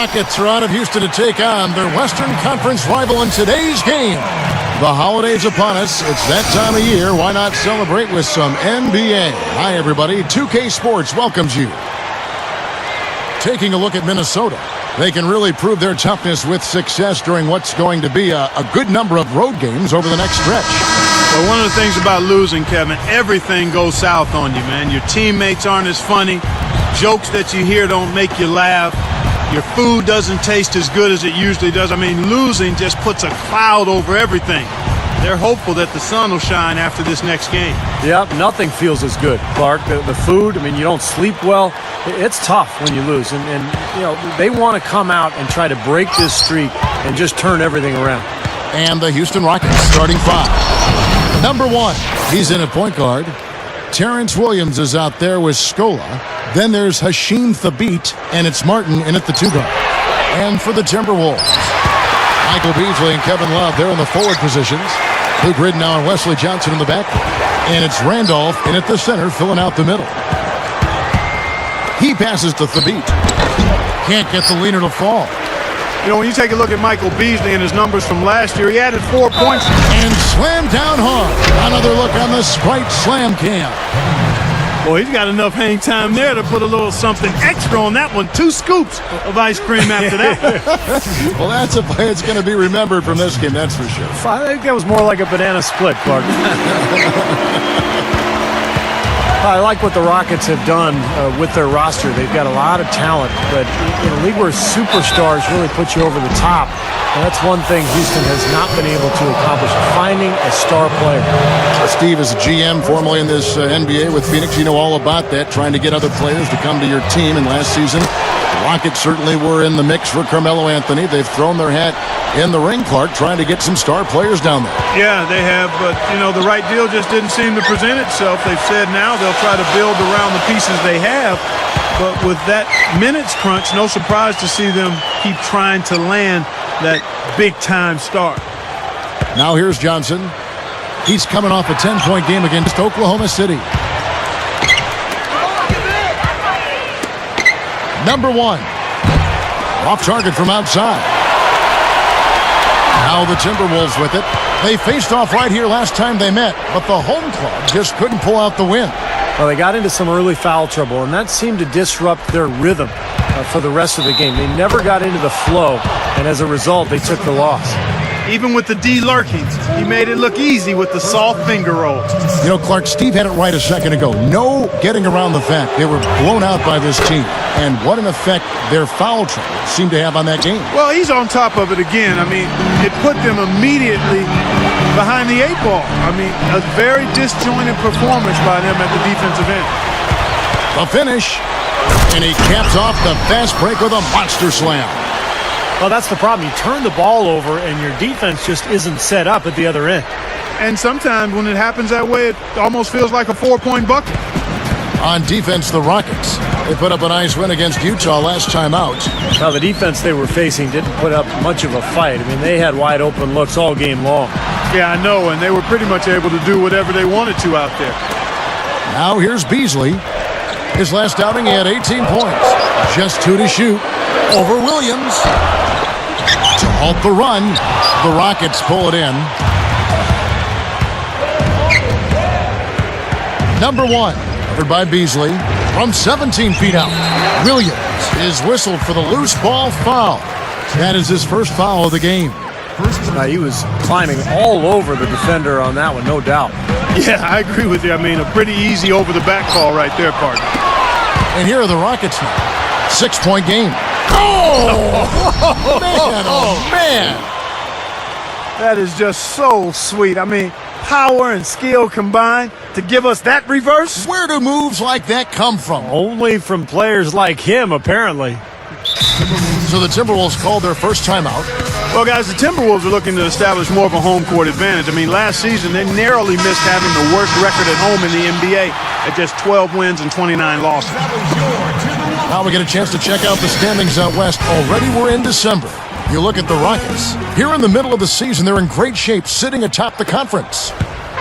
Rockets are out of Houston to take on their Western Conference rival in today's game. The holidays upon us. It's that time of year. Why not celebrate with some NBA? Hi, everybody. 2K Sports welcomes you. Taking a look at Minnesota. They can really prove their toughness with success during what's going to be a good number of road games over the next stretch. Well, one of the things about losing, Kevin, everything goes south on you, man. Your teammates aren't as funny. Jokes that you hear don't make you laugh. Your food doesn't taste as good as it usually does. I mean, losing just puts a cloud over everything. They're hopeful that the sun will shine after this next game. Yep, nothing feels as good, Clark. The food, I mean, you don't sleep well. It's tough when you lose. And you know, they want to come out and try to break this streak and just turn everything around. And the Houston Rockets starting five. Number one, he's in at point guard. Terrence Williams is out there with Scola. Then there's Hasheem Thabeet, and it's Martin in at the two guard. And for the Timberwolves, Michael Beasley and Kevin Love, they're in the forward positions. Luke Ridnow and Wesley Johnson in the backcourt. And it's Randolph in at the center, filling out the middle. He passes to Thabeet. Can't get the leaner to fall. You know, when you take a look at Michael Beasley and his numbers from last year, he added 4 points. And slammed down hard. Another look on the Sprite Slam Cam. Boy, he's got enough hang time there to put a little something extra on that one. 2 scoops of ice cream after that. Well, that's a play that's going to be remembered from this game, that's for sure. I think that was more like a banana split, Clark. I like what the Rockets have done with their roster. They've got a lot of talent, but in a league where superstars really put you over the top, and that's one thing Houston has not been able to accomplish, finding a star player. Steve is a GM formerly in this NBA with Phoenix. You know all about that, trying to get other players to come to your team. And last season, the Rockets certainly were in the mix for Carmelo Anthony. They've thrown their hat in the ring, Clark, trying to get some star players down there. Yeah, they have, but, you know, the right deal just didn't seem to present itself. They've said now they'll try to build around the pieces they have, but with that minutes crunch, no surprise to see them keep trying to land that big-time start. Now here's Johnson. He's coming off a 10-point game against Oklahoma City. Number one. Off target from outside. Now the Timberwolves with it. They faced off right here last time they met, but the home club just couldn't pull out the win. Well, they got into some early foul trouble, and that seemed to disrupt their rhythm for the rest of the game. They never got into the flow, and as a result, they took the loss. Even with the D lurking, he made it look easy with the soft finger roll. You know, Clark, Steve had it right a second ago. No getting around the fact they were blown out by this team. And what an effect their foul trouble seemed to have on that game. Well, he's on top of it again. I mean, it put them immediately behind the 8 ball. I mean, a very disjointed performance by them at the defensive end. The finish. And he caps off the fast break with a monster slam. Well, that's the problem. You turn the ball over, and your defense just isn't set up at the other end. And sometimes when it happens that way, it almost feels like a 4-point bucket. On defense, the Rockets. They put up a nice win against Utah last time out. Now, the defense they were facing didn't put up much of a fight. I mean, they had wide open looks all game long. Yeah, I know, and they were pretty much able to do whatever they wanted to out there. Now here's Beasley. His last outing, he had 18 points. Just 2 to shoot. Over Williams. To halt the run, the Rockets pull it in. Number one, covered by Beasley from 17 feet out. Williams is whistled for the loose ball foul. That is his first foul of the game. He was climbing all over the defender on that one, no doubt. Yeah, I agree with you. I mean, a pretty easy over-the-back call right there, partner. And here are the Rockets now. 6-point game. Oh, man, oh, man. That is just so sweet. I mean, power and skill combined to give us that reverse. Where do moves like that come from? Only from players like him, apparently. So the Timberwolves called their first timeout. Well, guys, the Timberwolves are looking to establish more of a home court advantage. I mean, last season, they narrowly missed having the worst record at home in the NBA at just 12 wins and 29 losses. Now we get a chance to check out the standings out west. Already we're in December. You look at the Rockets. Here in the middle of the season, they're in great shape, sitting atop the conference.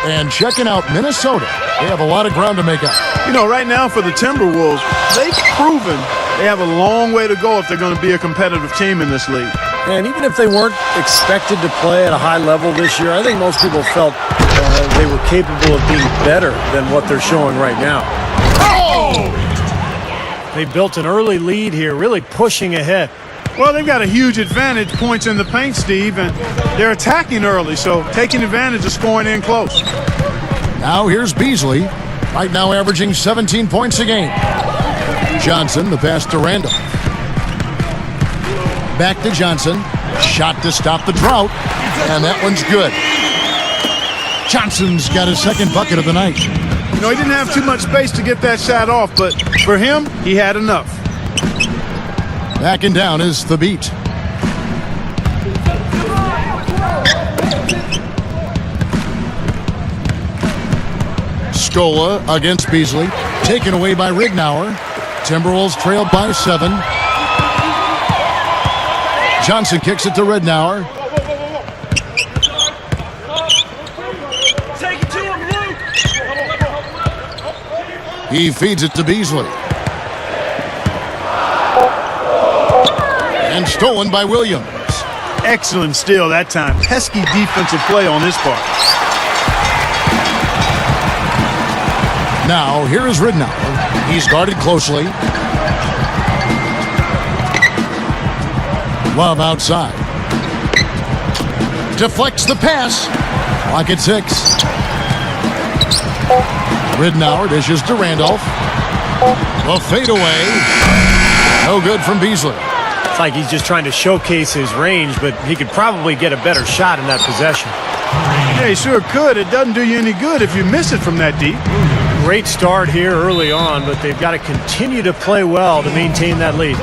And checking out Minnesota. They have a lot of ground to make up. You know, right now for the Timberwolves, they've proven they have a long way to go if they're going to be a competitive team in this league. And even if they weren't expected to play at a high level this year, I think most people felt they were capable of being better than what they're showing right now. Oh! They built an early lead here, really pushing ahead. Well, they've got a huge advantage, points in the paint, Steve, and they're attacking early, so taking advantage of scoring in close. Now here's Beasley, right now averaging 17 points a game. Johnson, the pass to Randall. Back to Johnson. Shot to stop the drought, and that one's good. Johnson's got his second bucket of the night. You know, he didn't have too much space to get that shot off, but for him, he had enough. Backing down is the beat. Scola against Beasley. Taken away by Ridnour. Timberwolves trailed by 7. Johnson kicks it to Ridnour. Take it to him, Luke. He feeds it to Beasley. And stolen by Williams. Excellent steal that time. Pesky defensive play on his part. Now, here is Ridnour. He's guarded closely. Love outside. Deflects the pass. Clock at 6. Ridnour dishes to Randolph. The fadeaway. No good from Beasley. It's like he's just trying to showcase his range, but he could probably get a better shot in that possession. Yeah, he sure could. It doesn't do you any good if you miss it from that deep. Great start here early on, but they've got to continue to play well to maintain that lead.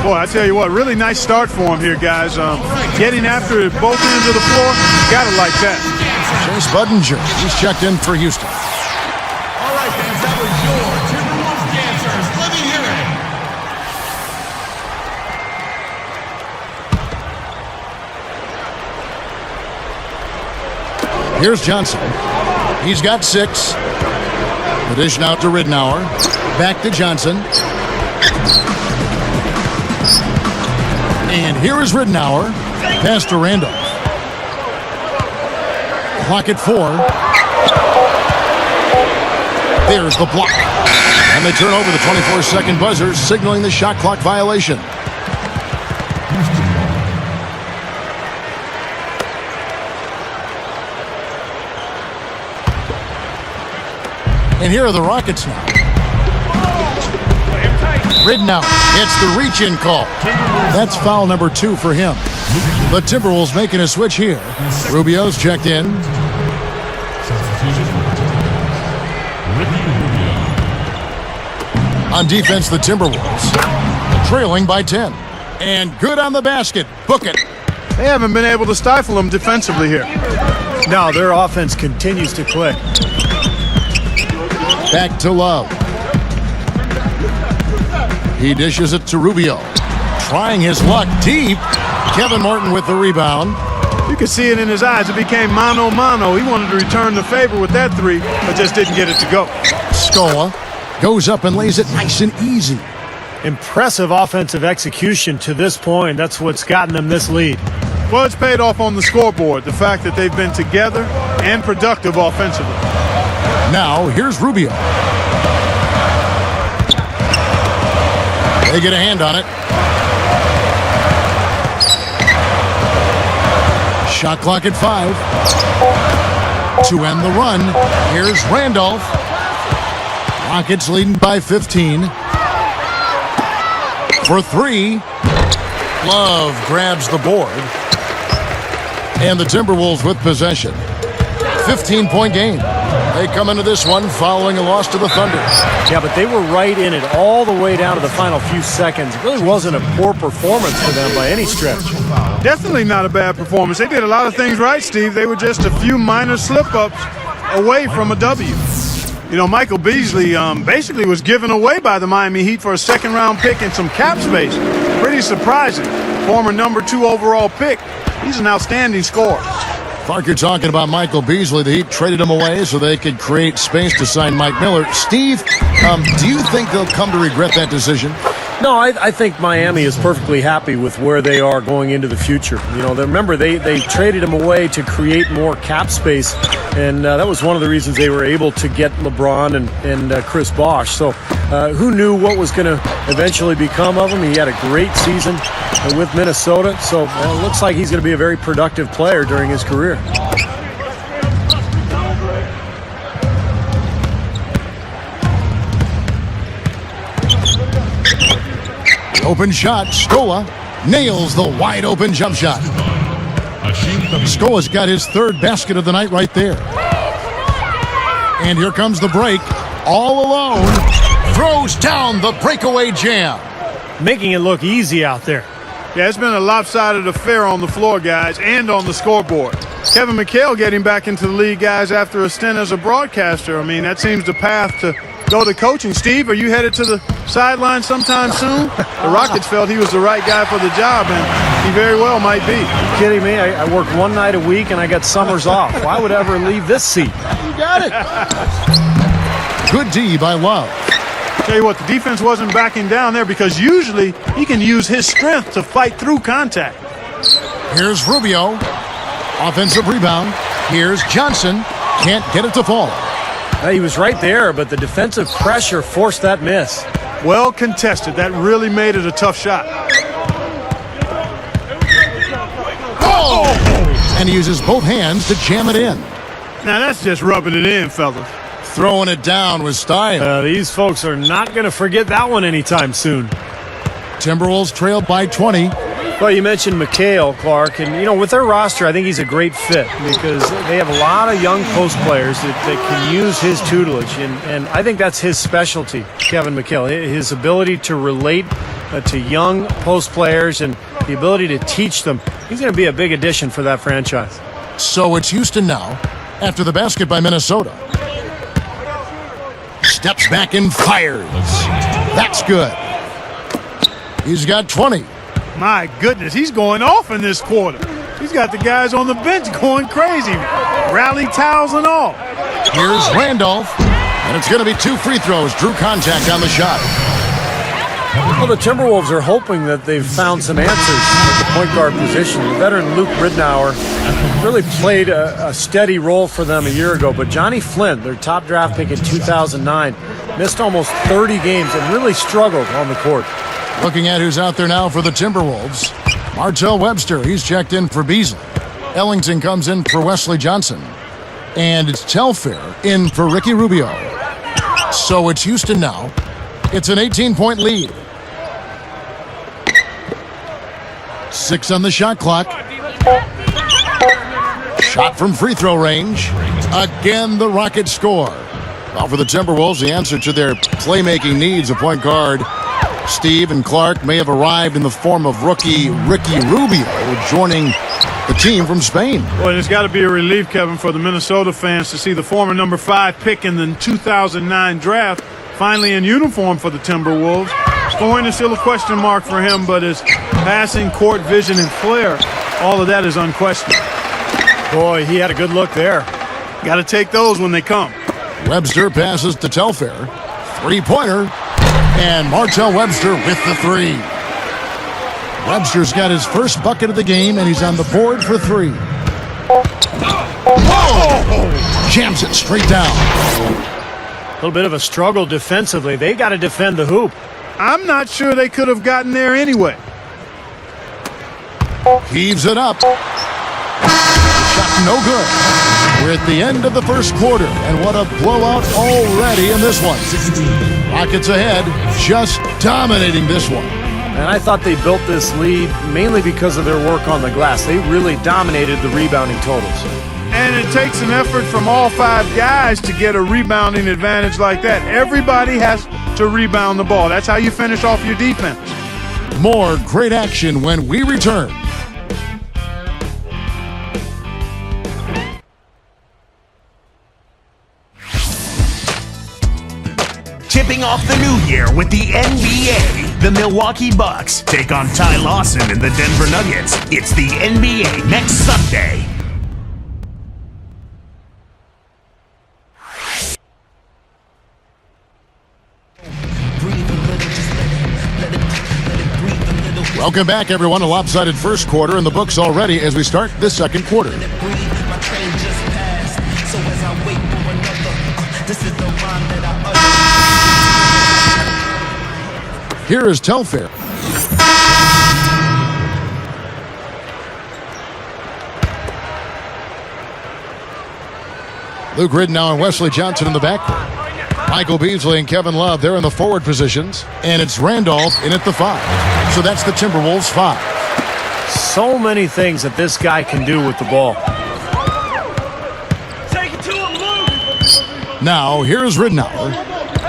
Boy, I tell you what, really nice start for him here, guys. Getting after it both ends of the floor, gotta like that. Chase Budinger, he's checked in for Houston. All right, fans, that was your Timberwolves dancers. Let me hear it. Here's Johnson. He's got 6. The dish now to Ridnour. Back to Johnson. And here is Ridnour. Pass to Randolph. Clock at 4. There's the block. And they turn over the 24-second buzzer, signaling the shot clock violation. And here are the Rockets now. Ridnour gets the reach-in call. That's foul number 2 for him. The Timberwolves making a switch here. Rubio's checked in. On defense, the Timberwolves trailing by 10. And good on the basket. Book it. They haven't been able to stifle him defensively here. Now their offense continues to click. Back to Love. He dishes it to Rubio. Trying his luck deep. Kevin Martin with the rebound. You could see it in his eyes. It became mano-mano. He wanted to return the favor with that 3, but just didn't get it to go. Scola goes up and lays it nice and easy. Impressive offensive execution to this point. That's what's gotten them this lead. Well, it's paid off on the scoreboard. The fact that they've been together and productive offensively. Now, here's Rubio. They get a hand on it. Shot clock at 5. To end the run, here's Randolph. Rockets leading by 15. For 3. Love grabs the board. And the Timberwolves with possession. 15-point game. They come into this one following a loss to the Thunder. Yeah, but they were right in it all the way down to the final few seconds. It really wasn't a poor performance for them by any stretch. Definitely not a bad performance. They did a lot of things right, Steve. They were just a few minor slip-ups away from a W. You know, Michael Beasley basically was given away by the Miami Heat for a second-round pick and some cap space. Pretty surprising. Former number 2 overall pick. He's an outstanding scorer. Clark, you're talking about Michael Beasley. The Heat traded him away so they could create space to sign Mike Miller. Steve, do you think they'll come to regret that decision? No, I think Miami is perfectly happy with where they are going into the future. Remember, they traded him away to create more cap space, and that was one of the reasons they were able to get LeBron and Chris Bosh. So who knew what was going to eventually become of him? He had a great season with Minnesota, so it looks like he's going to be a very productive player during his career. Open shot. Scola nails the wide open jump shot. Scola's got his third basket of the night right there. And here comes the break. All alone. Throws down the breakaway jam. Making it look easy out there. Yeah, it's been a lopsided affair on the floor, guys, and on the scoreboard. Kevin McHale getting back into the league, guys, after a stint as a broadcaster. I mean, that seems the path to go to coaching. Steve, are you headed to the sideline sometime soon? The Rockets felt he was the right guy for the job, and he very well might be. You kidding me? I work one night a week, and I got summers off. Why would I ever leave this seat? You got it. Good D by Love. Tell you what, the defense wasn't backing down there because usually he can use his strength to fight through contact. Here's Rubio. Offensive rebound. Here's Johnson. Can't get it to fall. He was right there, but the defensive pressure forced that miss. Well contested. That really made it a tough shot. Oh! And he uses both hands to jam it in. Now that's just rubbing it in, fellas. Throwing it down with style. These folks are not going to forget that one anytime soon. Timberwolves trailed by 20. Well, you mentioned McHale, Clark, and, with their roster, I think he's a great fit because they have a lot of young post players that can use his tutelage, and I think that's his specialty, Kevin McHale, his ability to relate to young post players and the ability to teach them. He's going to be a big addition for that franchise. So it's Houston now after the basket by Minnesota. Steps back and fires. That's good. He's got 20. My goodness, he's going off in this quarter. He's got the guys on the bench going crazy. Rally towels and all. Here's Randolph. And it's going to be 2 free throws. Drew contact on the shot. Well, the Timberwolves are hoping that they've found some answers at the point guard position. The veteran Luke Ridnour really played a steady role for them a year ago, but Johnny Flynn, their top draft pick in 2009, missed almost 30 games and really struggled on the court. Looking at who's out there now for the Timberwolves. Martell Webster, he's checked in for Beasley. Ellington comes in for Wesley Johnson. And it's Telfair in for Ricky Rubio. So it's Houston now. It's an 18-point lead. 6 on the shot clock. Shot from free throw range. Again, the Rockets score. Well, for the Timberwolves, the answer to their playmaking needs, a point guard, Steve and Clark, may have arrived in the form of rookie Ricky Rubio, joining the team from Spain. Well, it's got to be a relief, Kevin, for the Minnesota fans to see the former number 5 pick in the 2009 draft finally in uniform for the Timberwolves. Scoring is still a question mark for him, but his passing, court vision, and flair, all of that is unquestioned. Boy, he had a good look there. Got to take those when they come. Webster passes to Telfair. Three-pointer. And Martell Webster with the 3. Webster's got his first bucket of the game, and he's on the board for 3. Whoa! Jams it straight down. A little bit of a struggle defensively. They got to defend the hoop. I'm not sure they could have gotten there anyway. Heaves it up. Shot no good. We're at the end of the first quarter, and what a blowout already in this one. Rockets ahead, just dominating this one. And I thought they built this lead mainly because of their work on the glass. They really dominated the rebounding totals. And it takes an effort from all 5 guys to get a rebounding advantage like that. Everybody has to rebound the ball. That's how you finish off your defense. More great action when we return. Tipping off the new year with the NBA. The Milwaukee Bucks take on Ty Lawson and the Denver Nuggets. It's the NBA next Sunday. Welcome back, everyone. A lopsided first quarter in the books already as we start the second quarter. Here is Telfair. Luke Ridnour and Wesley Johnson in the backcourt. Michael Beasley and Kevin Love, they're in the forward positions. And it's Randolph in at the 5. So that's the Timberwolves 5. So many things that this guy can do with the ball. Now, here's Ridnour.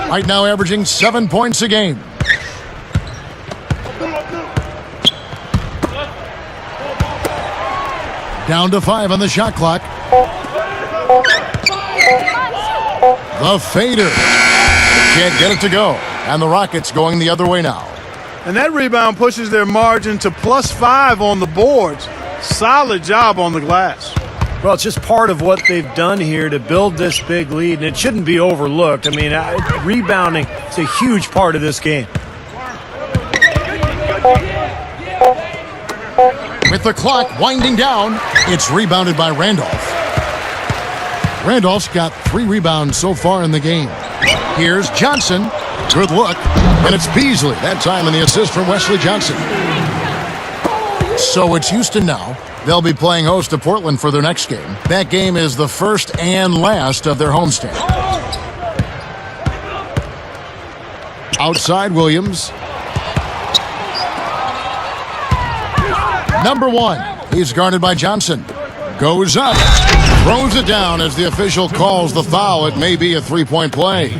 Right now averaging 7 points a game. Down to 5 on the shot clock. The fader. Can't get it to go. And the Rockets going the other way now. And that rebound pushes their margin to +5 on the boards. Solid job on the glass. Well, it's just part of what they've done here to build this big lead, and it shouldn't be overlooked. I mean, rebounding is a huge part of this game. With the clock winding down, it's rebounded by Randolph. Randolph's got 3 rebounds so far in the game. Here's Johnson. Good look. And it's Beasley. That time in the assist from Wesley Johnson. So it's Houston now. They'll be playing host to Portland for their next game. That game is the first and last of their homestand. Outside Williams. Number 1. He's guarded by Johnson. Goes up. Throws it down as the official calls the foul. It may be a 3-point play.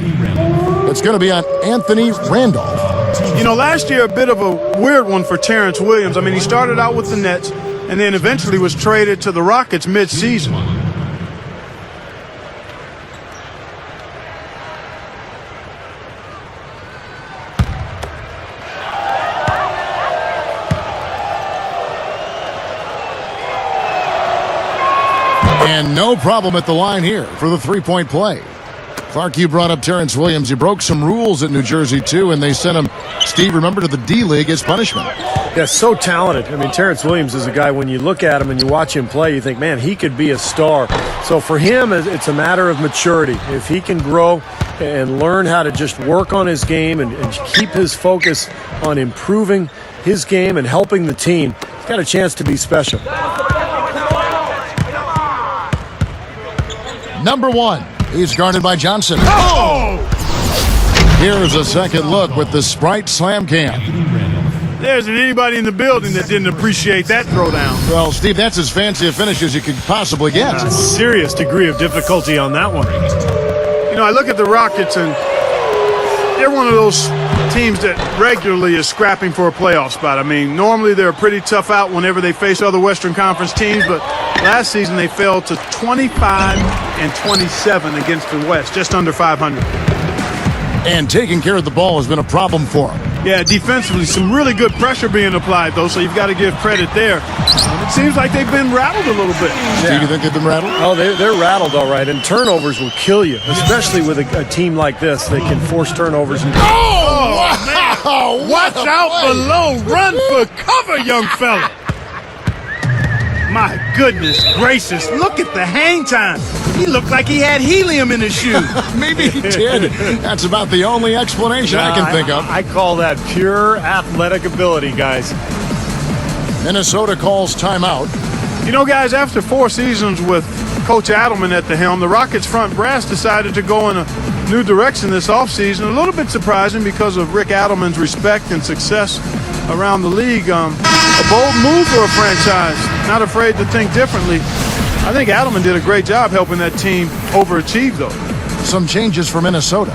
It's going to be on Anthony Randolph. You know, last year a bit of a weird one for Terrence Williams. I mean, he started out with the Nets and then eventually was traded to the Rockets mid-season. And no problem at the line here for the 3-point play. Clark, you brought up Terrence Williams. He broke some rules at New Jersey, too, and they sent him, Steve, remember, to the D-League as punishment. Yeah, so talented. I mean, Terrence Williams is a guy, when you look at him and you watch him play, you think, man, he could be a star. So for him, it's a matter of maturity. If he can grow and learn how to just work on his game and keep his focus on improving his game and helping the team, he's got a chance to be special. Number 1, he's guarded by Johnson. Oh! Here's a second look with the Sprite Slam Cam. There isn't anybody in the building that didn't appreciate that throwdown. Well, Steve, that's as fancy a finish as you could possibly get. A serious degree of difficulty on that one. You know, I look at the Rockets, and they're one of those teams that regularly is scrapping for a playoff spot. I mean, normally they're a pretty tough out whenever they face other Western Conference teams, but last season they fell to 25-27 against the West, just under 500. And taking care of the ball has been a problem for them. Yeah, defensively, some really good pressure being applied, though, so you've got to give credit there. It seems like they've been rattled a little bit. Steve, you think they've been rattled? Oh, they're rattled, all right, and turnovers will kill you, especially with a team like this. They can force turnovers. And Oh, watch out below. Run for cover, young fella. My goodness gracious, look at the hang time. He looked like he had helium in his shoe. Maybe he did. That's about the only explanation I can think of. I call that pure athletic ability, guys. Minnesota calls timeout. You know, guys, after 4 seasons with Coach Adelman at the helm, the Rockets front brass decided to go in a new direction this offseason. A little bit surprising because of Rick Adelman's respect and success around the league. A bold move for a franchise, not afraid to think differently. I think Adelman did a great job helping that team overachieve, though. Some changes for Minnesota.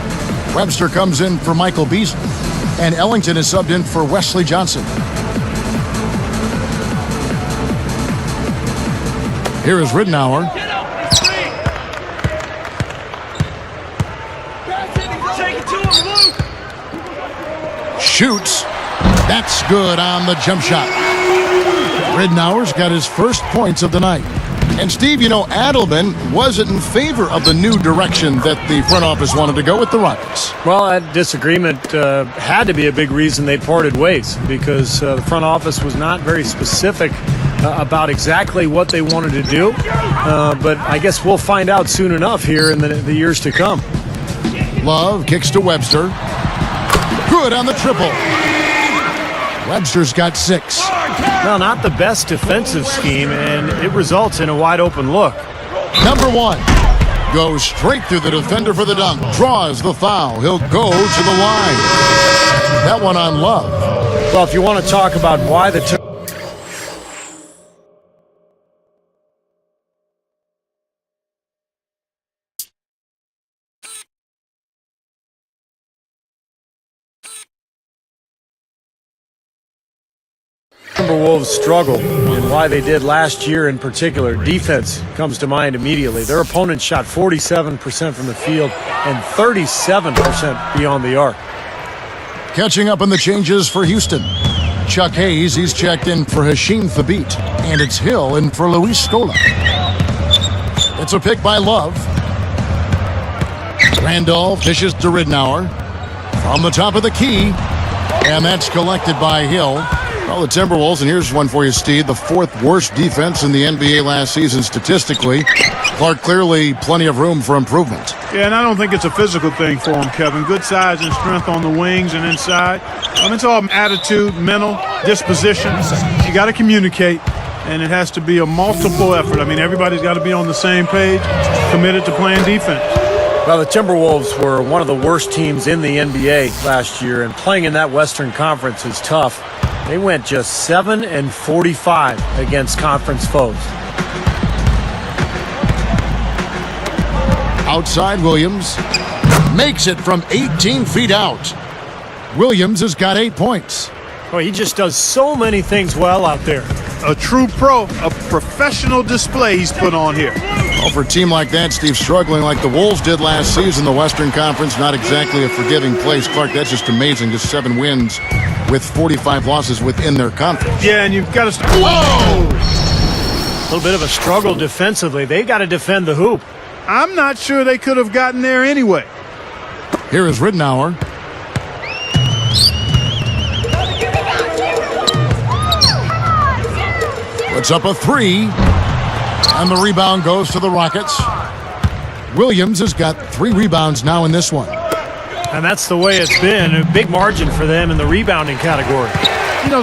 Webster comes in for Michael Beasley, and Ellington is subbed in for Wesley Johnson. Here is Ridnour. Shoots. That's good on the jump shot. Ridnour's got his first points of the night. And Steve, you know, Adelman wasn't in favor of the new direction that the front office wanted to go with the Rockets. Well, that disagreement had to be a big reason they parted ways, because the front office was not very specific about exactly what they wanted to do. But I guess we'll find out soon enough here in the years to come. Love kicks to Webster. Good on the triple. Webster's got 6. Well, not the best defensive scheme, and it results in a wide open look. Number 1 goes straight through the defender for the dunk. Draws the foul. He'll go to the line. That one on Love. Well, if you want to talk about why the Timberwolves struggle and why they did last year in particular, defense comes to mind immediately. Their opponents shot 47% from the field and 37% beyond the arc. Catching up on the changes for Houston. Chuck Hayes, he's checked in for Hashim Thabit. And it's Hill in for Luis Scola. It's a pick by Love. Randolph dishes to Ridnour. From the top of the key. And that's collected by Hill. Well, the Timberwolves, and here's one for you, Steve, the 4th worst defense in the NBA last season statistically. Clark, clearly plenty of room for improvement. Yeah, and I don't think it's a physical thing for him, Kevin. Good size and strength on the wings and inside. It's all attitude, mental, disposition. You got to communicate, and it has to be a multiple effort. Everybody's got to be on the same page, committed to playing defense. Well, the Timberwolves were one of the worst teams in the NBA last year, and playing in that Western Conference is tough. They went just 7-45 against conference foes. Outside Williams. Makes it from 18 feet out. Williams has got 8 points. Oh, he just does so many things well out there. A true pro, a professional display he's put on here. Well, for a team like that, Steve, struggling like the Wolves did last season, the Western Conference, not exactly a forgiving place. Clark, that's just amazing. Just 7 wins with 45 losses within their conference. Yeah, and you've got to... Whoa! A little bit of a struggle defensively. They got to defend the hoop. I'm not sure they could have gotten there anyway. Here is Ridnour. Puts up a 3. And the rebound goes to the Rockets. Williams has got 3 rebounds now in this one. And that's the way it's been. A big margin for them in the rebounding category.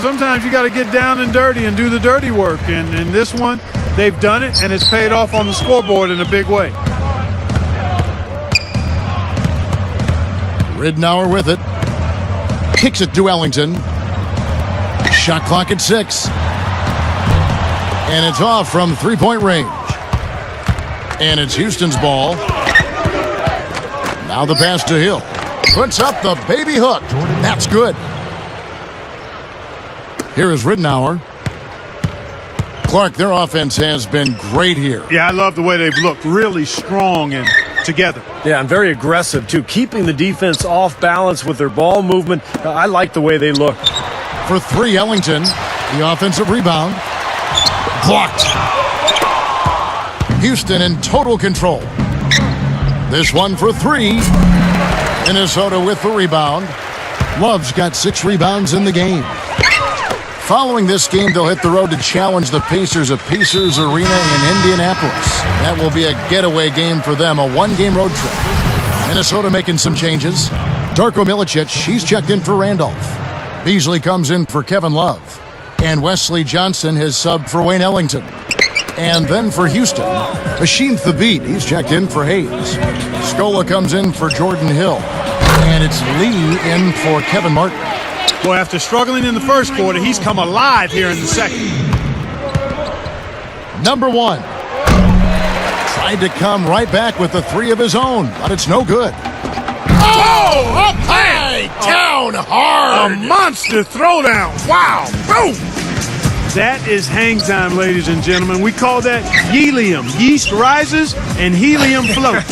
Sometimes you got to get down and dirty and do the dirty work. And in this one, they've done it, and it's paid off on the scoreboard in a big way. Ridnour with it. Kicks it to Ellington. Shot clock at 6. And it's off from 3-point range. And it's Houston's ball. Now the pass to Hill. Puts up the baby hook. That's good. Here is Ridnour. Clark, their offense has been great here. Yeah, I love the way they've looked. Really strong and together. Yeah, and very aggressive, too. Keeping the defense off balance with their ball movement. I like the way they look. For 3, Ellington. The offensive rebound. Blocked. Houston in total control. This one for 3. Minnesota with the rebound. Love's got 6 rebounds in the game. Following this game, they'll hit the road to challenge the Pacers at Pacers Arena in Indianapolis. That will be a getaway game for them, a 1-game road trip. Minnesota making some changes. Darko Milicic, he's checked in for Randolph. Beasley comes in for Kevin Love. And Wesley Johnson has subbed for Wayne Ellington. And then for Houston, Hashim Thabit, he's checked in for Hayes. Scola comes in for Jordan Hill. And it's Lee in for Kevin Martin. Boy, after struggling in the first quarter, he's come alive here in the second. Number 1. Tried to come right back with the 3 of his own, but it's no good. Oh, up high, down hard. A monster throwdown. Wow, boom. That is hang time, ladies and gentlemen. We call that helium. Yeast rises and helium floats.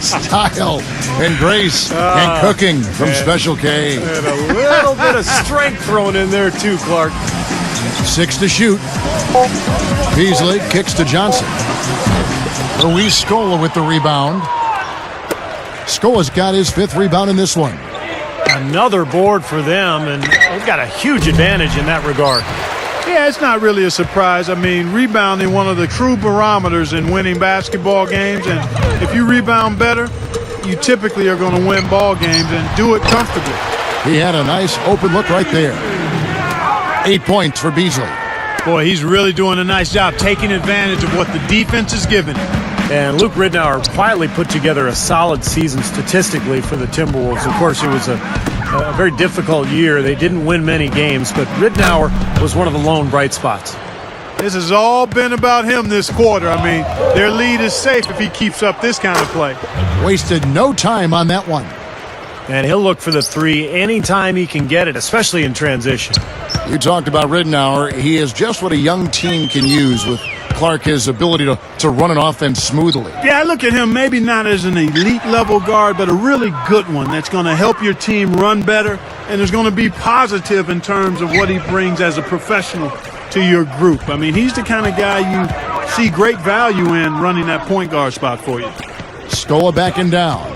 Style and grace and cooking from Special K. And a little bit of strength thrown in there too, Clark. 6 to shoot. Beasley kicks to Johnson. Luis Scola with the rebound. Scola's got his 5th rebound in this one. Another board for them, and they've got a huge advantage in that regard. Yeah, it's not really a surprise. I mean, rebounding one of the true barometers in winning basketball games, and if you rebound better, you typically are going to win ball games and do it comfortably. He had a nice open look right there. 8 points for Beasley. Boy, he's really doing a nice job taking advantage of what the defense is giving him. And Luke Ridnour quietly put together a solid season statistically for the Timberwolves. Of course, it was a very difficult year. They didn't win many games, but Ridnour was one of the lone bright spots. This has all been about him this quarter. I mean, their lead is safe if he keeps up this kind of play. Wasted no time on that one. And he'll look for the 3 anytime he can get it, especially in transition. You talked about Ridnour. He is just what a young team can use with Clark, his ability to run an offense smoothly. Yeah, I look at him maybe not as an elite level guard, but a really good one that's going to help your team run better and is going to be positive in terms of what he brings as a professional to your group. I mean, he's the kind of guy you see great value in running that point guard spot for you. Scola backing down.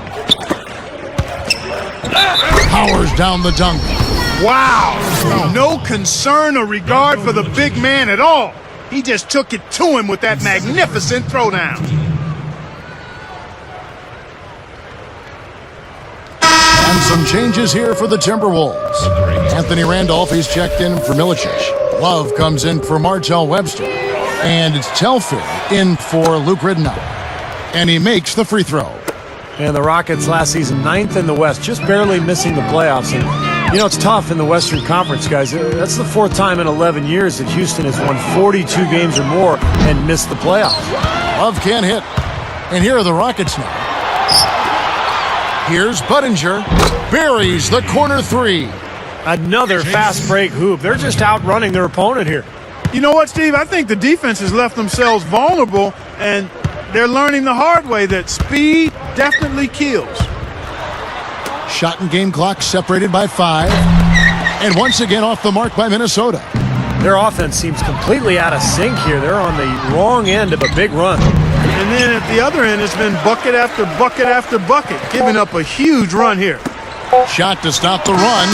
Powers down the dunk. Wow! No concern or regard for the big man at all. He just took it to him with that magnificent throwdown. And some changes here for the Timberwolves. Anthony Randolph, he's checked in for Milicic. Love comes in for Martell Webster. And it's Telfair in for Luke Ridnour. And he makes the free throw. And the Rockets last season 9th in the West, just barely missing the playoffs. And, you know, it's tough in the Western Conference, guys. That's the 4th time in 11 years that Houston has won 42 games or more and missed the playoffs. Love can't hit. And here are the Rockets now. Here's Budinger. Buries the corner 3. Another fast break hoop. They're just outrunning their opponent here. You know what, Steve? I think the defense has left themselves vulnerable, and they're learning the hard way that speed definitely kills. Shot and game clock separated by 5. And once again off the mark by Minnesota. Their offense seems completely out of sync here. They're on the wrong end of a big run. And then at the other end, it's been bucket after bucket after bucket, giving up a huge run here. Shot to stop the run.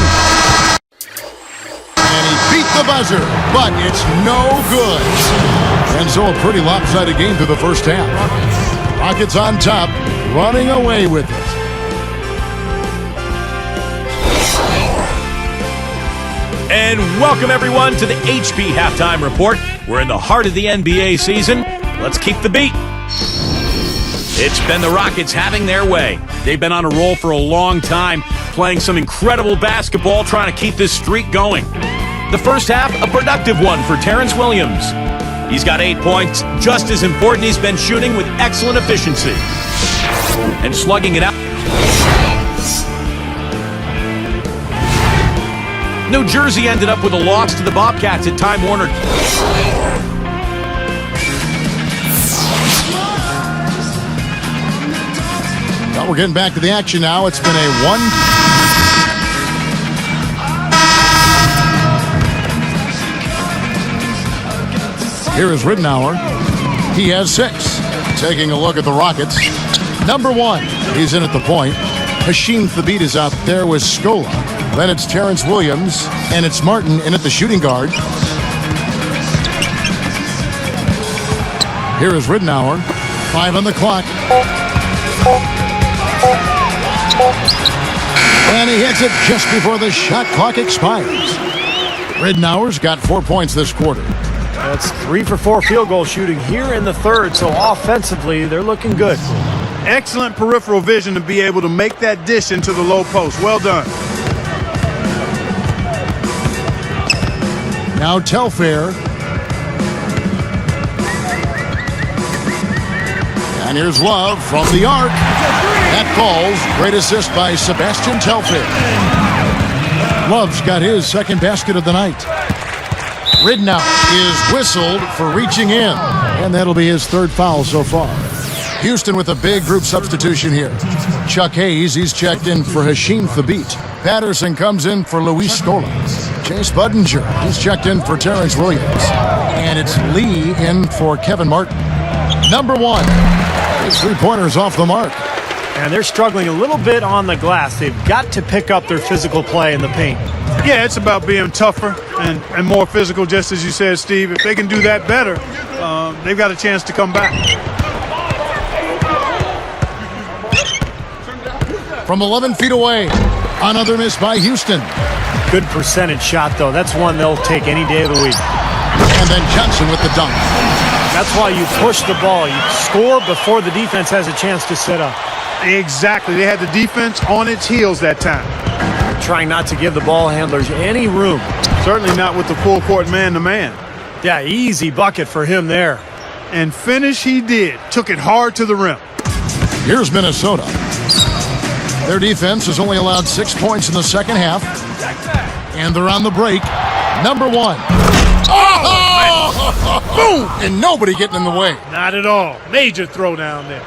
And he beat the buzzer, but it's no good. And so a pretty lopsided game through the first half. Rockets on top, running away with it. And welcome everyone to the HP Halftime Report. We're in the heart of the NBA season. Let's keep the beat. It's been the Rockets having their way. They've been on a roll for a long time, playing some incredible basketball, trying to keep this streak going. The first half, a productive one for Terrence Williams. He's got 8 points. Just as important, he's been shooting with excellent efficiency and slugging it out. New Jersey ended up with a loss to the Bobcats at Time Warner. Well, we're getting back to the action now. It's been a 1. Here is Ridnour. He has 6. Taking a look at the Rockets. Number 1, he's in at the point. Hashim Thabit is out there with Scola. Then it's Terrence Williams, and it's Martin in at the shooting guard. Here is Ridnour. 5 on the clock. And he hits it just before the shot clock expires. Ridnour's got 4 points this quarter. That's 3 for 4 field goal shooting here in the third, so offensively, they're looking good. Excellent peripheral vision to be able to make that dish into the low post. Well done. Now Telfair. And here's Love from the arc. That falls. Great assist by Sebastian Telfair. Love's got his second basket of the night. Ridnour is whistled for reaching in. And that'll be his 3rd foul so far. Houston with a big group substitution here. Chuck Hayes, he's checked in for Hashim Thabit. Patterson comes in for Luis Scola. Chase Budinger, he's checked in for Terrence Williams. And it's Lee in for Kevin Martin. Number 1, his three-pointers off the mark. And they're struggling a little bit on the glass. They've got to pick up their physical play in the paint. Yeah, it's about being tougher and more physical, just as you said, Steve. If they can do that better, they've got a chance to come back. From 11 feet away, another miss by Houston. Good percentage shot, though. That's one they'll take any day of the week. And then Johnson with the dunk. That's why you push the ball. You score before the defense has a chance to set up. Exactly. They had the defense on its heels that time. Trying not to give the ball handlers any room. Certainly not with the full court man-to-man. Yeah, easy bucket for him there. And finish he did. Took it hard to the rim. Here's Minnesota. Their defense has only allowed 6 points in the second half. And they're on the break. Number 1. Oh! Boom! And nobody getting in the way. Not at all. Major throwdown there.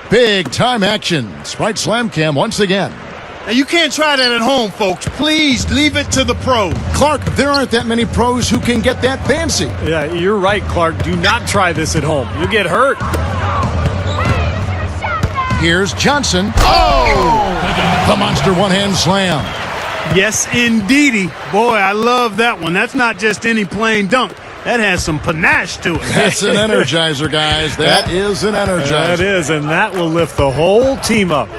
Big time action. Sprite Slam Cam once again. Now, you can't try that at home, folks. Please leave it to the pros. Clark, there aren't that many pros who can get that fancy. Yeah, you're right, Clark. Do not try this at home. You'll get hurt. Here's Johnson. Oh! The monster one-hand slam. Yes, indeedy. Boy, I love that one. That's not just any plain dunk. That has some panache to it. That's an energizer, guys. That is an energizer. That is, and that will lift the whole team up.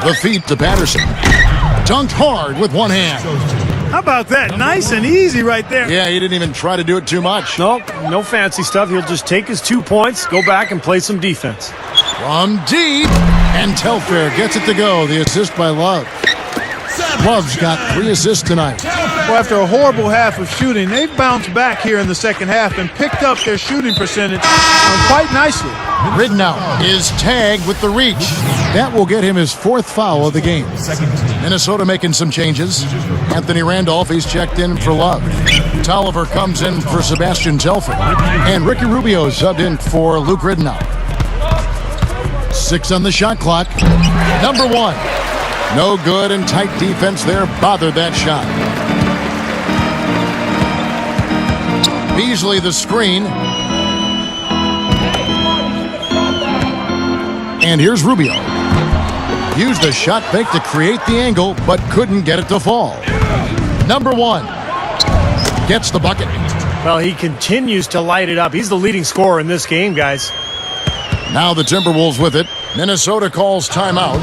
The feet to Patterson. Dunked hard with one hand. How about that? Nice and easy right there. Yeah, he didn't even try to do it too much. Nope, no fancy stuff. He'll just take his 2 points, go back and play some defense. From deep, and Telfair gets it to go. The assist by Love. Love's got 3 assists tonight. Well, after a horrible half of shooting, they've bounced back here in the second half and picked up their shooting percentage quite nicely. Ridnow is tagged with the reach. That will get him his 4th foul of the game. Minnesota making some changes. Anthony Randolph, he's checked in for Love. Tolliver comes in for Sebastian Telfair. And Ricky Rubio subbed in for Luke Ridnow. 6 on the shot clock. Number 1. No good, and tight defense there bothered that shot. Beasley the screen. And here's Rubio. Used a shot fake to create the angle, but couldn't get it to fall. Number 1 gets the bucket. Well, he continues to light it up. He's the leading scorer in this game, guys. Now the Timberwolves with it. Minnesota calls timeout.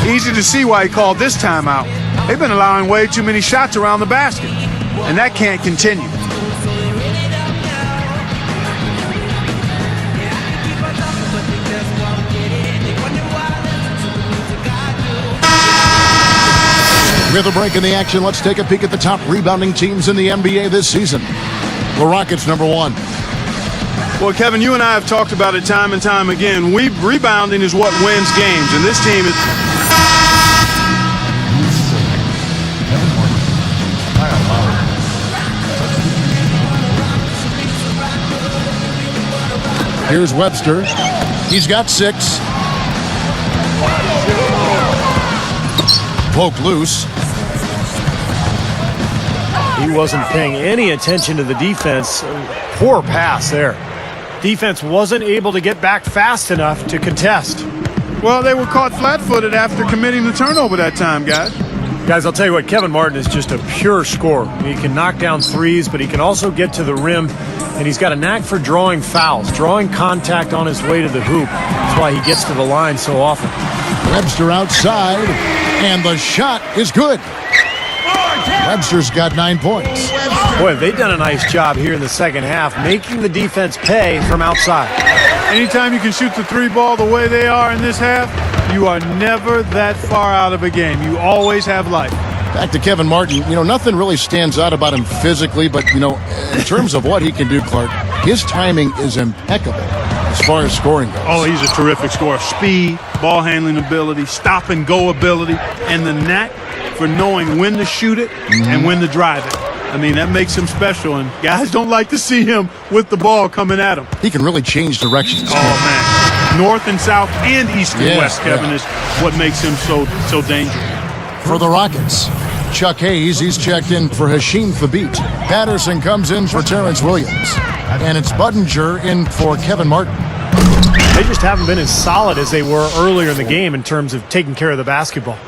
Easy to see why he called this timeout. They've been allowing way too many shots around the basket, and that can't continue. With a break in the action, let's take a peek at the top rebounding teams in the NBA this season. The Rockets, number 1. Well, Kevin, you and I have talked about it time and time again. Rebounding is what wins games, and this team is... Here's Webster. He's got 6. Poke loose. He wasn't paying any attention to the defense. Poor pass there. Defense wasn't able to get back fast enough to contest. Well, they were caught flat-footed after committing the turnover that time, guys. Guys, I'll tell you what, Kevin Martin is just a pure scorer. He can knock down threes, but he can also get to the rim, and he's got a knack for drawing fouls, drawing contact on his way to the hoop. That's why he gets to the line so often. Webster outside, and the shot is good. Webster's got 9 points. Boy, they've done a nice job here in the second half, making the defense pay from outside. Anytime you can shoot the 3 ball the way they are in this half, you are never that far out of a game. You always have life. Back to Kevin Martin. Nothing really stands out about him physically, but, in terms of what he can do, Clark, his timing is impeccable as far as scoring goes. Oh, he's a terrific scorer. Speed, ball handling ability, stop and go ability, and the knack for knowing when to shoot it and when to drive it. I mean, that makes him special, and guys don't like to see him with the ball coming at him. He can really change directions. Oh, man. North and south and east and west, Kevin, is what makes him so dangerous. For the Rockets, Chuck Hayes, he's checked in for Hashim Thabit. Patterson comes in for Terrence Williams. And it's Budinger in for Kevin Martin. They just haven't been as solid as they were earlier in the game in terms of taking care of the basketball.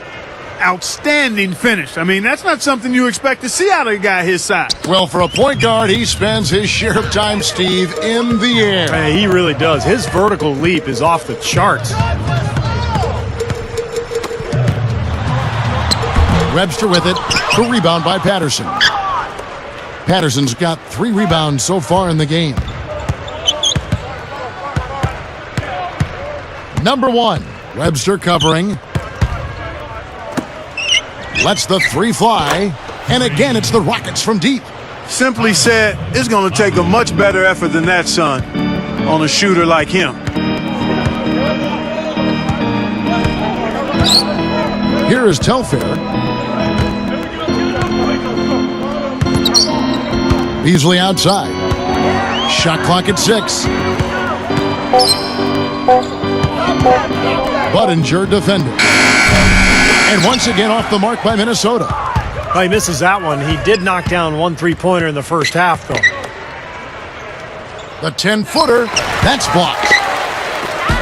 Outstanding finish. I mean, that's not something you expect to see out of a guy his size. Well, for a point guard, he spends his share of time, Steve, in the air. Hey, he really does. His vertical leap is off the charts. Webster with it. The rebound by Patterson. Patterson's got 3 rebounds so far in the game. Number 1, Webster covering. Lets the 3 fly. And again, it's the Rockets from deep. Simply said, it's going to take a much better effort than that, son, on a shooter like him. Here is Telfair. Beasley outside. Shot clock at 6. Budinger defended. And once again off the mark by Minnesota. Oh, he misses that one. He did knock down 1 3-pointer in the first half, though. The 10-footer, that's blocked.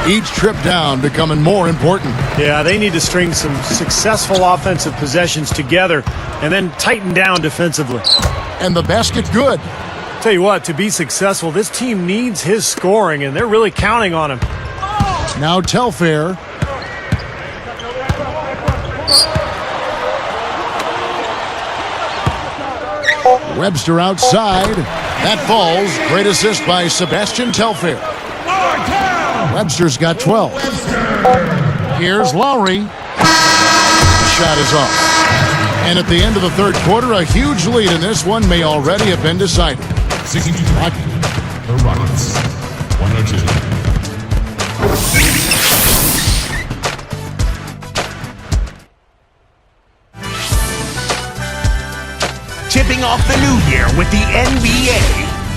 Each trip down becoming more important. Yeah, they need to string some successful offensive possessions together and then tighten down defensively. And the basket good. Tell you what, to be successful, this team needs his scoring, and they're really counting on him. Now Telfair. Webster outside. That falls. Great assist by Sebastian Telfair. Webster's got 12. Here's Lowry. Shot is off. And at the end of the third quarter, a huge lead in this one may already have been decided. The Rockets, 102. Tipping off the new year with the NBA.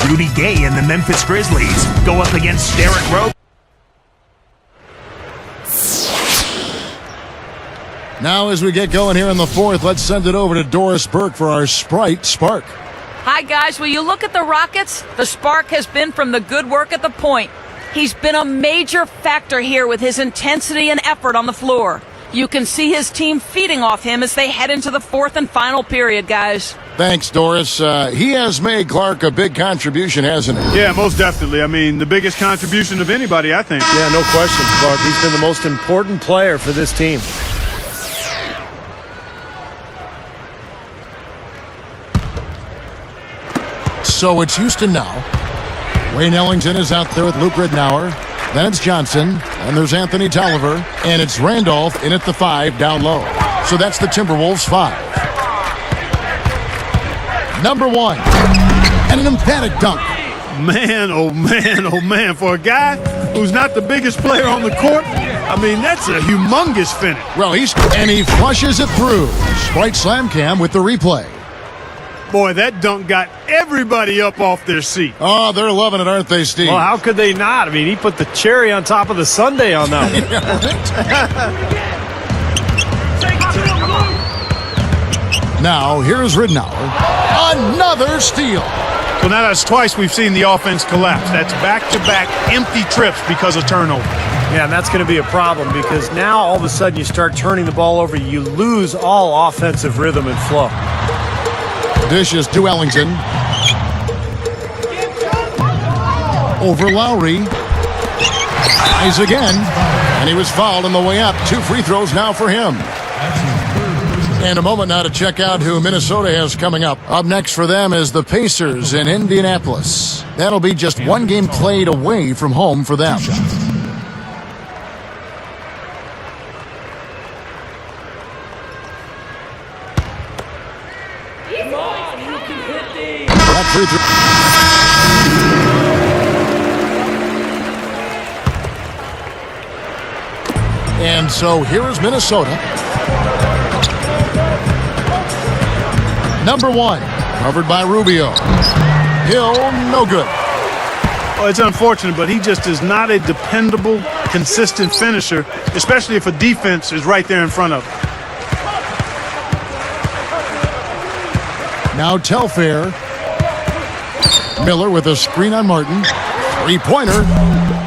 Rudy Gay and the Memphis Grizzlies go up against Derrick Rose. Now as we get going here in the fourth, let's send it over to Doris Burke for our Sprite Spark. Hi, guys. Will you look at the Rockets? The spark has been from the good work at the point. He's been a major factor here with his intensity and effort on the floor. You can see his team feeding off him as they head into the fourth and final period, guys. Thanks, Doris. He has made Clark a big contribution, hasn't he? Yeah, most definitely. I mean, the biggest contribution of anybody, I think. Yeah, no question, Clark. He's been the most important player for this team. So it's Houston now. Wayne Ellington is out there with Luke Ridnour. Then it's Johnson. And there's Anthony Tolliver. And it's Randolph in at the 5 down low. So that's the Timberwolves 5. Number 1. And an emphatic dunk. Man, oh man, oh man. For a guy who's not the biggest player on the court, I mean, that's a humongous finish. Well, he flushes it through. Sprite Slam Cam with the replay. Boy, that dunk got everybody up off their seat. Oh, they're loving it, aren't they, Steve? Well, how could they not? I mean, he put the cherry on top of the sundae on that one. Now, here's Ridnour. Another steal. So now that's twice we've seen the offense collapse. That's back-to-back empty trips because of turnover. Yeah, and that's going to be a problem because now all of a sudden you start turning the ball over, you lose all offensive rhythm and flow. Dishes to Ellington. Over Lowry. Eyes again. And he was fouled on the way up. 2 free throws now for him. And a moment now to check out who Minnesota has coming up. Up next for them is the Pacers in Indianapolis. That'll be just 1 game played away from home for them. And so here is Minnesota. Number 1, covered by Rubio. Hill, no good. Well, it's unfortunate, but he just is not a dependable, consistent finisher, especially if a defense is right there in front of him. Now Telfair. Miller with a screen on Martin. Three-pointer.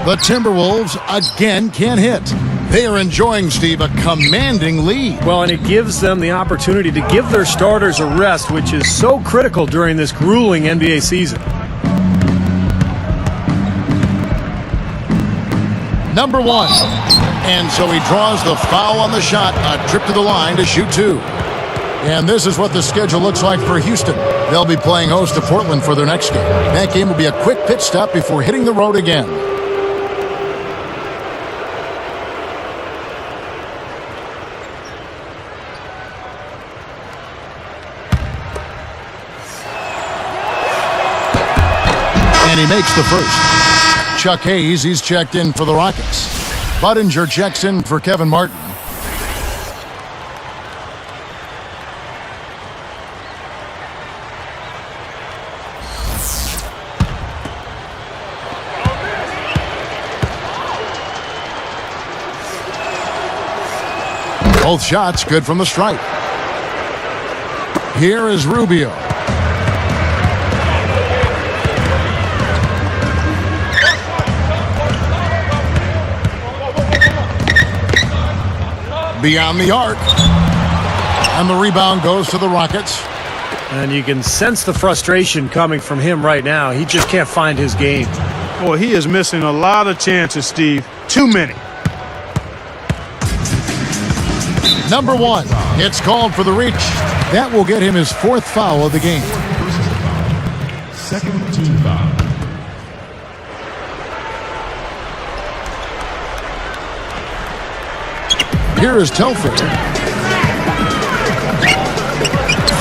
The Timberwolves again can't hit. They are enjoying, Steve, a commanding lead. Well, and it gives them the opportunity to give their starters a rest, which is so critical during this grueling NBA season. Number one. And so he draws the foul on the shot. A trip to the line to shoot two. And this is what the schedule looks like for Houston. They'll be playing host to Portland for their next game. That game will be a quick pit stop before hitting the road again. And he makes the first. Chuck Hayes, he's checked in for the Rockets. Budinger checks in for Kevin Martin. Both shots good from the stripe. Here is Rubio. Beyond the arc. And the rebound goes to the Rockets. And you can sense the frustration coming from him right now. He just can't find his game. Boy, he is missing a lot of chances, Steve. Too many. Number one. It's called for the reach. That will get him his fourth foul of the game. Second team foul. Here is Telfair.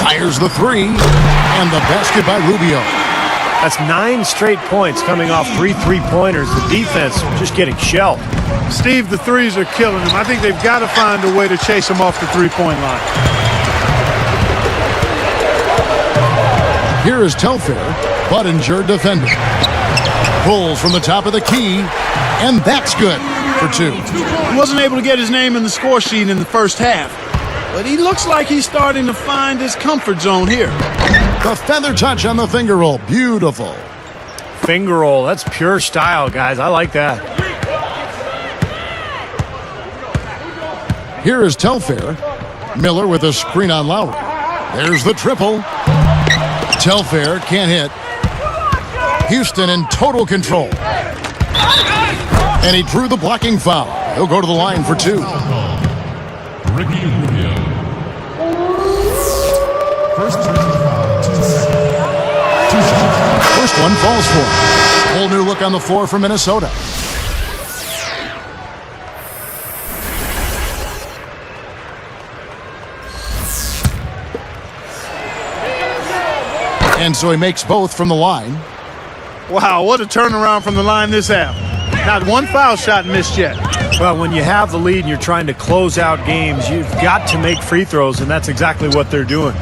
Fires the three. And the basket by Rubio. That's 9 straight points coming off 3 three-pointers. The defense just getting shelled. Steve, the threes are killing them. I think they've got to find a way to chase them off the three-point line. Here is Telfair. Budinger defending. Pulls from the top of the key. And that's good for two. He wasn't able to get his name in the score sheet in the first half, but he looks like he's starting to find his comfort zone here. The feather touch on the finger roll. Beautiful. Finger roll. That's pure style, guys. I like that. Here is Telfair. Miller with a screen on Lowry. There's the triple. Telfair can't hit. Houston in total control. And he drew the blocking foul. He'll go to the line for two. Ricky Rubio. First personal foul, 2 seconds. First one falls for him. Whole new look on the floor for Minnesota. And so he makes both from the line. Wow, what a turnaround from the line this half. Not one foul shot missed yet. Well, when you have the lead and you're trying to close out games, you've got to make free throws, and that's exactly what they're doing.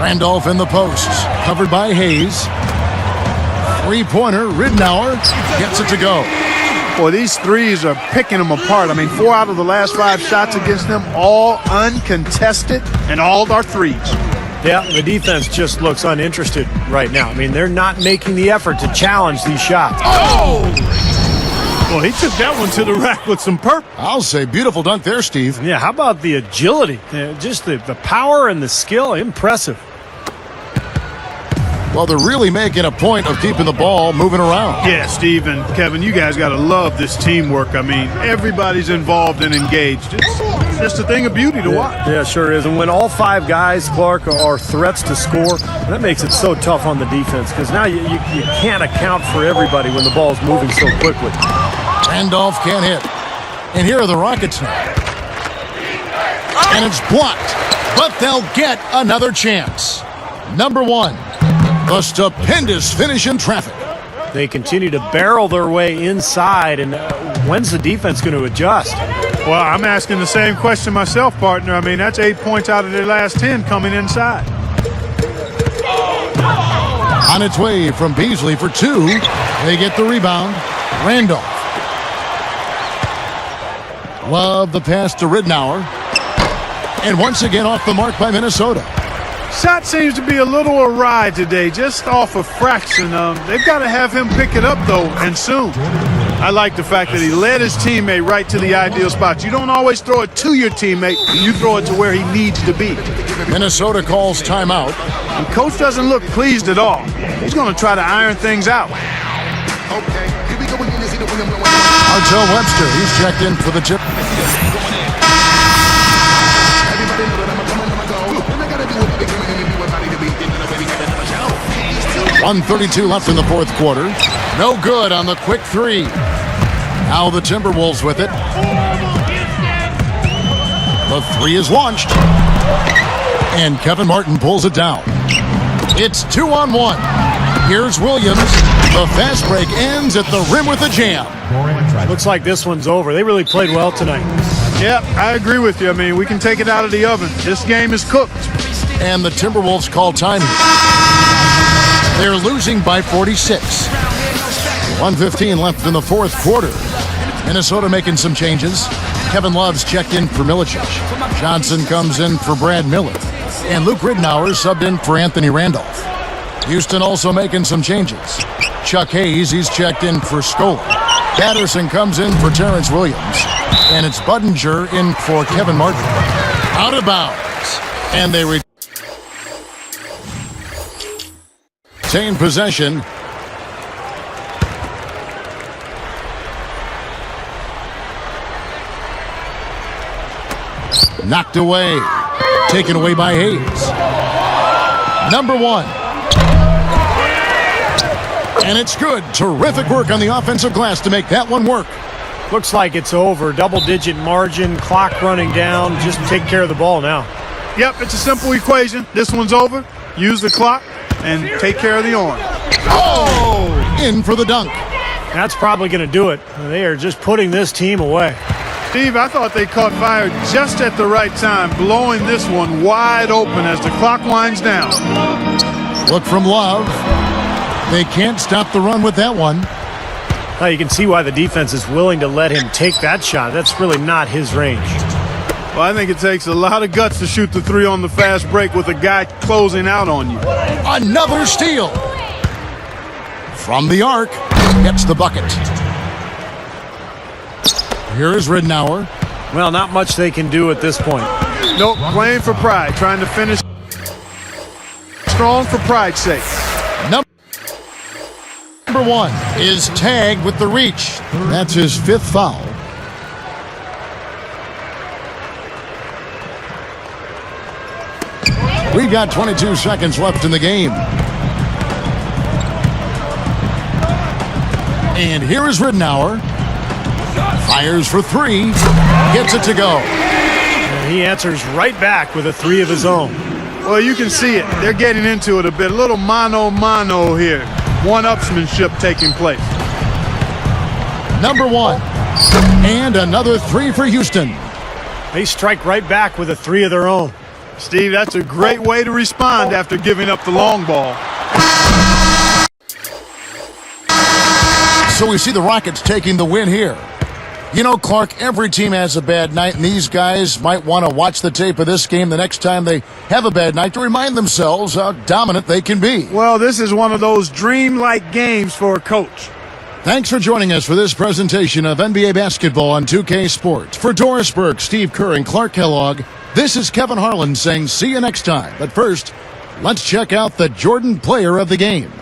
Randolph in the posts, covered by Hayes. Three-pointer, Ridnour gets it to go. Boy, these threes are picking them apart. I mean, 4 out of the last 5 shots against them, all uncontested, and all are threes. Yeah, the defense just looks uninterested right now. I mean, they're not making the effort to challenge these shots. Oh! Well, he took that one to the rack with some purpose. I'll say beautiful dunk there, Steve. Yeah, how about the agility? Just the power and the skill, impressive. Well, they're really making a point of keeping the ball moving around. Yeah, Steve and Kevin, you guys got to love this teamwork. I mean, everybody's involved and engaged. It's just a thing of beauty to watch. Yeah, sure is. And when all 5 guys, Clark, are threats to score, that makes it so tough on the defense because now you can't account for everybody when the ball's moving so quickly. Randolph can't hit. And here are the Rockets now. And it's blocked. But they'll get another chance. Number one. A stupendous finish in traffic. They continue to barrel their way inside, and when's the defense going to adjust? Well, I'm asking the same question myself, partner. I mean, that's 8 points out of their last 10 coming inside. On its way from Beasley for 2. They get the rebound. Randolph. Love the pass to Ridnour. And once again off the mark by Minnesota. Shot seems to be a little awry today, just off a fraction. They've got to have him pick it up, though, and soon. I like the fact that he led his teammate right to the ideal spot. You don't always throw it to your teammate. You throw it to where he needs to be. Minnesota calls timeout. And coach doesn't look pleased at all. He's going to try to iron things out. Artel Webster, he's checked in for the tip. 1:32 left in the fourth quarter. No good on the quick three. Now the Timberwolves with it. The three is launched. And Kevin Martin pulls it down. It's 2-on-1. Here's Williams. The fast break ends at the rim with a jam. Looks like this one's over. They really played well tonight. Yeah, I agree with you. I mean, we can take it out of the oven. This game is cooked. And the Timberwolves call time. They're losing by 46. 1:15 left in the fourth quarter. Minnesota making some changes. Kevin Love's checked in for Milicic. Johnson comes in for Brad Miller. And Luke Ridnour subbed in for Anthony Randolph. Houston also making some changes. Chuck Hayes, he's checked in for Scola. Patterson comes in for Terrence Williams. And it's Budinger in for Kevin Martin. Out of bounds. And they retain possession. Knocked away. Taken away by Hayes. Number one. And it's good. Terrific work on the offensive glass to make that one work. Looks like it's over. Double-digit margin, clock running down. Just take care of the ball now. Yep, it's a simple equation. This one's over. Use the clock and take care of the arm. Oh! In for the dunk. That's probably going to do it. They are just putting this team away. Steve, I thought they caught fire just at the right time, blowing this one wide open as the clock winds down. Look from Love. They can't stop the run with that one. Now you can see why the defense is willing to let him take that shot. That's really not his range. Well, I think it takes a lot of guts to shoot the three on the fast break with a guy closing out on you. Another steal. From the arc, gets the bucket. Here is Ridnour. Well, not much they can do at this point. Nope, playing for pride, trying to finish strong for pride's sake. Number one is tagged with the reach. That's his fifth foul. We've got 22 seconds left in the game. And here is Ridnour. Fires for three. Gets it to go. And he answers right back with a three of his own. Well, you can see it. They're getting into it a bit. A little mano-mano here. One-upsmanship taking place. Number one. And another three for Houston. They strike right back with a three of their own. Steve, that's a great way to respond after giving up the long ball. So we see the Rockets taking the win here. You know, Clark, every team has a bad night, and these guys might want to watch the tape of this game the next time they have a bad night to remind themselves how dominant they can be. Well, this is one of those dream-like games for a coach. Thanks for joining us for this presentation of NBA basketball on 2K Sports. For Doris Burke, Steve Kerr, and Clark Kellogg, this is Kevin Harlan saying see you next time. But first, let's check out the Jordan player of the game.